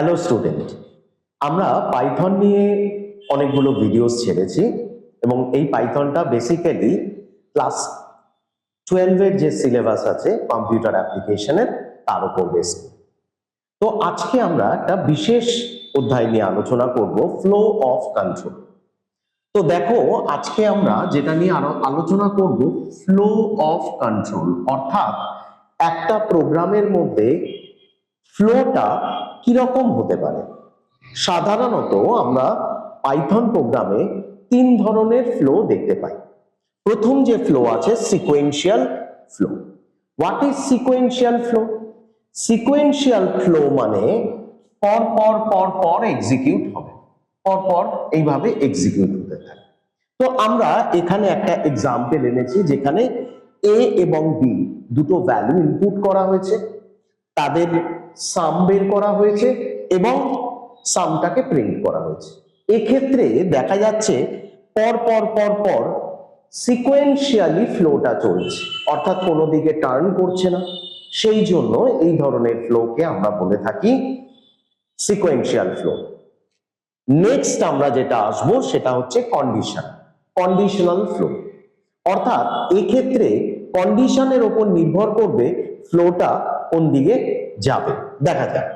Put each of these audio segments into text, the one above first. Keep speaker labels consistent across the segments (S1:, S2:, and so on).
S1: Hello student, আমরা Python নিয়ে অনেকগুলো ভিডিওস ছেড়েছি এবং এই পাইথনটা বেসিক্যালি ক্লাস 12 এর যে সিলেবাস আছে কম্পিউটার অ্যাপ্লিকেশনের তার উপর বেস। তো আজকে আমরা একটা বিশেষ অধ্যায় নিয়ে আলোচনা করব, ফ্লো অফ কন্ট্রোল। তো দেখো, আজকে আমরা যেটা নিয়ে আলোচনা করব, ফ্লো অফ কন্ট্রোল, অর্থাৎ একটা প্রোগ্রামের মধ্যে ফ্লোটা কিরকম হতে পারে। সাধারণত আমরা পাইথন প্রোগ্রামে তিন ধরনের ফ্লো দেখতে পাই। প্রথম যে ফ্লো আছে sequential flow. What is sequential flow? Sequential flow মানে পর পর পর পর এক্সিকিউট হবে, পর পর এইভাবে এক্সিকিউট হতে থাকে। তো আমরা এখানে একটা এক্সাম্পল এনেছি যেখানে এ এবং বি দুটো ভ্যালু ইনপুট করা হয়েছে, তাদের সাম বের করা হয়েছে এবং সামটাকে প্রিন্ট করা হয়েছে। এক্ষেত্রে দেখা যাচ্ছে পর পর পর পর সিকোয়েন্সিয়ালি ফ্লোটা চলছে, অর্থাৎ কোনো দিকে টার্ন করছে না। সেই জন্য এই ধরনের ফ্লোকে আমরা বলে থাকি সিকোয়েন্সিয়াল ফ্লো। নেক্সট আমরা যেটা আসবো সেটা হচ্ছে কন্ডিশনাল ফ্লো, অর্থাৎ এক্ষেত্রে কন্ডিশনের উপর নির্ভর করবে ফ্লোটা কোন দিকে যাবে। দেখা যাক,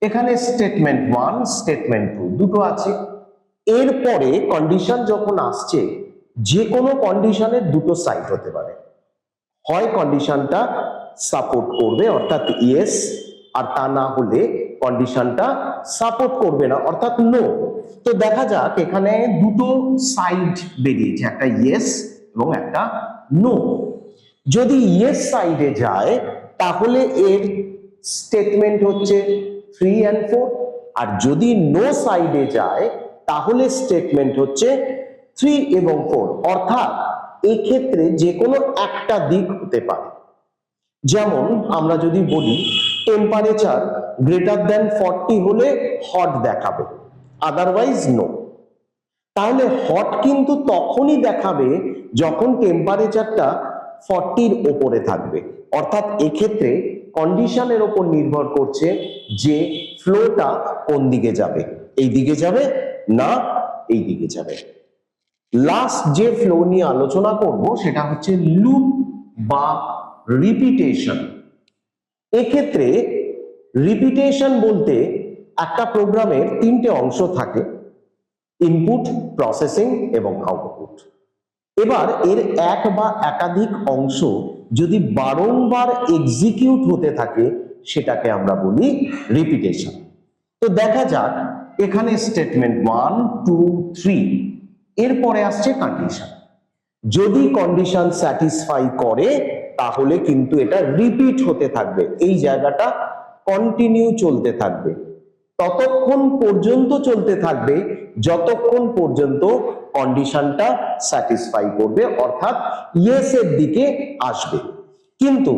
S1: এখানে স্টেটমেন্ট 1 স্টেটমেন্ট 2 দুটো আছে। এরপরে কন্ডিশন যখন আসছে, যে কোনো কন্ডিশনের দুটো সাইড হতে পারে, হয় কন্ডিশনটা সাপোর্ট করবে অর্থাৎ ইয়েস, আর তা না হলে কন্ডিশনটা সাপোর্ট করবে না অর্থাৎ নো। তো দেখা যাক এখানে দুটো সাইড বেরিয়েছে, একটা ইয়েস এবং একটা নো। যদি ইয়েস সাইডে যায় তাহলে এর স্টেটমেন্ট হচ্ছে 3 and 4, আর যদি নো সাইডে যায় তাহলে স্টেটমেন্ট হচ্ছে 3 এবং 4। অর্থাৎ এই ক্ষেত্রে যে কোনো একটা দিক হতে পারে। যেমন আমরা যদি বলি টেম্পারেচার গ্রেটার দ্যান 40 হলে হট দেখাবে, আদারওয়াইজ নো। তাহলে হট কিন্তু তখনই দেখাবে যখন টেম্পারেচারটা 40-র উপরে থাকবে। অর্থাৎ এক্ষেত্রে কন্ডিশনের উপর নির্ভর করছে যে ফ্লোটা কোন দিকে যাবে, এই দিকে যাবে না এই দিকে যাবে। লাস্ট যে ফ্লো নিয়ে আলোচনা করব সেটা হচ্ছে লুপ বা রিপিটেশন। এক্ষেত্রে রিপিটেশন বলতে একটা প্রোগ্রামের তিনটে অংশ থাকে, ইনপুট, প্রসেসিং এবং আউটপুট। এবার এর এক বা একাধিক অংশ যদি বারংবার এক্সিকিউট হতে থাকে সেটাকে আমরা বলি রিপিটেশন। তো দেখা যাক এখানে স্টেটমেন্ট 1 2 3, এরপরে আসছে কন্ডিশন। যদি কন্ডিশন স্যাটিসফাই করে তাহলে কিন্তু এটা রিপিট হতে থাকবে, এই জায়গাটা কন্টিনিউ চলতে থাকবে, ততক্ষণ পর্যন্ত চলতে থাকবে যতক্ষণ পর্যন্ত কন্ডিশনটা স্যাটিসফাই করবে, অর্থাৎ ইয়েস এর দিকে আসবে। কিন্তু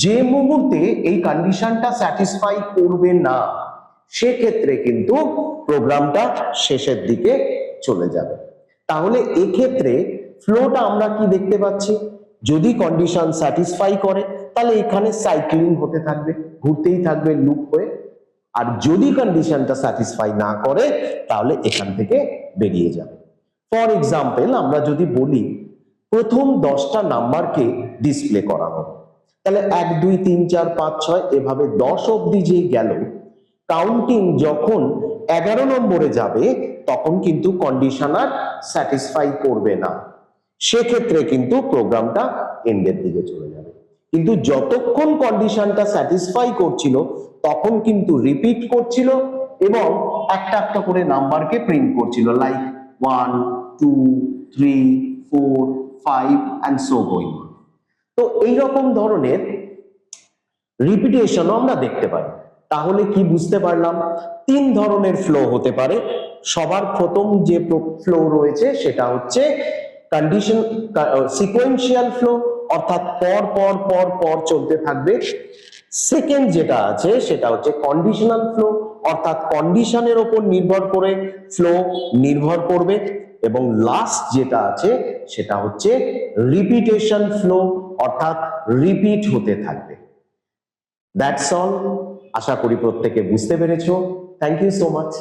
S1: যে মুহূর্তে এই কন্ডিশনটা স্যাটিসফাই করবে না সেক্ষেত্রে কিন্তু প্রোগ্রামটা শেষের দিকে চলে যাবে। তাহলে এক্ষেত্রে ফ্লোটা আমরা কি দেখতে পাচ্ছি, যদি কন্ডিশন স্যাটিসফাই করে তাহলে এখানে সাইক্লিং হতে থাকবে, ঘুরতেই থাকবে লুপ হয়ে। আর যদি কন্ডিশনটা স্যাটিসফাই না করে তাহলে এখান থেকে বেরিয়ে যাবে। ফর এক্সাম্পল আমরা যদি বলি প্রথম 10টা নাম্বারকে ডিসপ্লে করা হবে, তাহলে 1 2 3 4 5 6 এভাবে 10 অবধি যে গেল, কাউন্টিং যখন 11 নম্বরে যাবে তখন কিন্তু কন্ডিশন আর স্যাটিসফাই করবে না, সেক্ষেত্রে কিন্তু প্রোগ্রামটা এন্ডের দিকে চলে যাবে। কিন্তু যতক্ষণ কন্ডিশনটা স্যাটিসফাই করছিল তখন কিন্তু রিপিট করছিল এবং একটা একটা করে নাম্বারকে প্রিন্ট করছিল, like 1 2 3 4 5 and so going on। তো এইরকম ধরনের রিপিটেশনও আমরা দেখতে পাই। তাহলে কি বুঝতে পারলাম? তিন ধরনের ফ্লো হতে পারে। সবার প্রথম যে ফ্লো রয়েছে সেটা হচ্ছে সিকোয়েন্সিয়াল ফ্লো, অর্থাৎ পর পর পর পর চলতে থাকবে। সেকেন্ড যেটা আছে সেটা হচ্ছে কন্ডিশনাল ফ্লো, অর্থাৎ কন্ডিশনের উপর নির্ভর করে ফ্লো নির্ভর করবে। এবং লাস্ট যেটা আছে সেটা হচ্ছে রিপিটেশন ফ্লো, অর্থাৎ রিপিট হতে থাকবে। That's all. আশা করি প্রত্যেকে বুঝতে পেরেছো। Thank you so much.